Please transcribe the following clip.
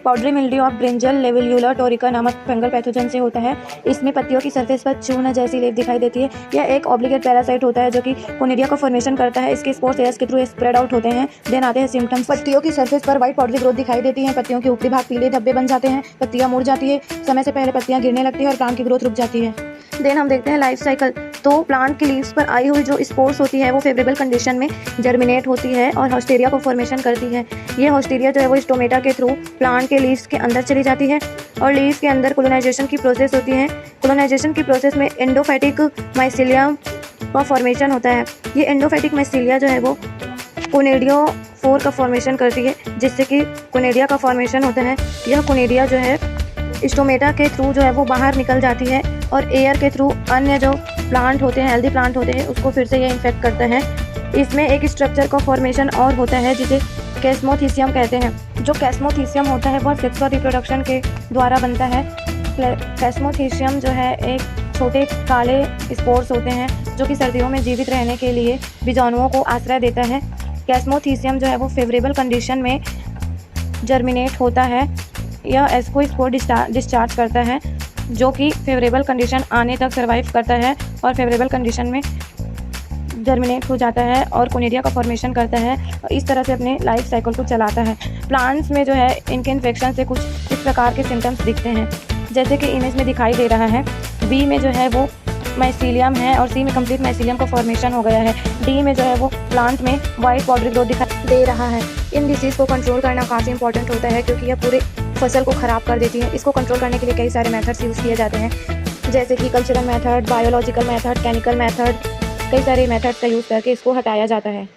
Powdery mildew of brinjal लेवेल्युलर टोरिका नामक fungal pathogen से होता है। इसमें पत्तियों की सरफेस पर चूना जैसी लेप दिखाई देती है। यह एक ऑब्लिगेट पैरासाइट होता है जो कि कोनिडिया का फॉर्मेशन करता है। इसके स्पोर्स एयर्स के थ्रू स्प्रेड आउट होते हैं। देन आते हैं सिम्टम्स। पत्तियों की सरफेस पर व्हाइट पाउडरी ग्रोथ दिखाई देती है। पत्तियों के ऊपरी भाग पीले धब्बे बन जाते हैं। पत्तियां मुड़ जाती है। समय से पहले पत्तियां गिरने लगती है और प्लांट की ग्रोथ रुक जाती है। देन हम देखते हैं लाइफ साइकिल। तो प्लांट की लीव्स पर आई हुई जो स्पोर्स होती है वो फेवरेबल कंडीशन में जर्मिनेट होती है और हॉस्टेरिया को फॉर्मेशन करती है। ये हॉस्टेरिया जो है वो स्टोमेटा के थ्रू प्लांट के लीव्स के अंदर चली जाती है और लीव्स के अंदर कोलोनाइजेशन की प्रोसेस होती है। कोलोनाइजेशन की प्रोसेस में एंडोफाइटिक माइसीलियम का फॉर्मेशन होता है। ये एंडोफाइटिक माइसीलिया जो है वो कोनेडियो 4 का फॉर्मेशन करती है, जिससे कि कोनेडिया का फॉर्मेशन होता है। यह कोनेडिया जो है स्टोमेटा के थ्रू जो है वो बाहर निकल जाती है और एयर के थ्रू अन्य जो प्लांट होते हैं, हेल्दी प्लांट होते हैं, उसको फिर से ये इन्फेक्ट करता है। इसमें एक स्ट्रक्चर का फॉर्मेशन और होता है जिसे कैस्मोथीसियम कहते हैं। जो कैस्मोथीसियम होता है वह सेक्सुअल रिप्रोडक्शन के द्वारा बनता है। कैस्मोथीसियम जो है एक छोटे काले स्पोर्स होते हैं जो कि सर्दियों में जीवित रहने के लिए बीजाणुओं को आश्रय देता है। कैस्मोथीसियम जो है वो फेवरेबल कंडीशन में जर्मिनेट होता है। यह एस्को स्पोर डिस्चार्ज करता है जो कि फेवरेबल कंडीशन आने तक सर्वाइव करता है और फेवरेबल कंडीशन में जर्मिनेट हो जाता है और कोनेडिया का फॉर्मेशन करता है और इस तरह से अपने लाइफ साइकिल को चलाता है। प्लांट्स में जो है इनके इन्फेक्शन से कुछ इस प्रकार के सिम्टम्स दिखते हैं, जैसे कि इमेज में दिखाई दे रहा है। बी में जो है वो माइसीलियम है और सी में कंप्लीट माइसीलियम का फॉर्मेशन हो गया है। डी में जो है वो प्लांट में वाइट पाउडरी ग्रोथ दिखाई दे रहा है। इन डिसीज़ को कंट्रोल करना काफ़ी इंपॉर्टेंट होता है क्योंकि यह पूरे फसल को ख़राब कर देती है। इसको कंट्रोल करने के लिए कई सारे मेथड्स यूज़ किए जाते हैं, जैसे कि cultural method, biological method, chemical method, कई सारे मेथड्स का यूज़ करके इसको हटाया जाता है।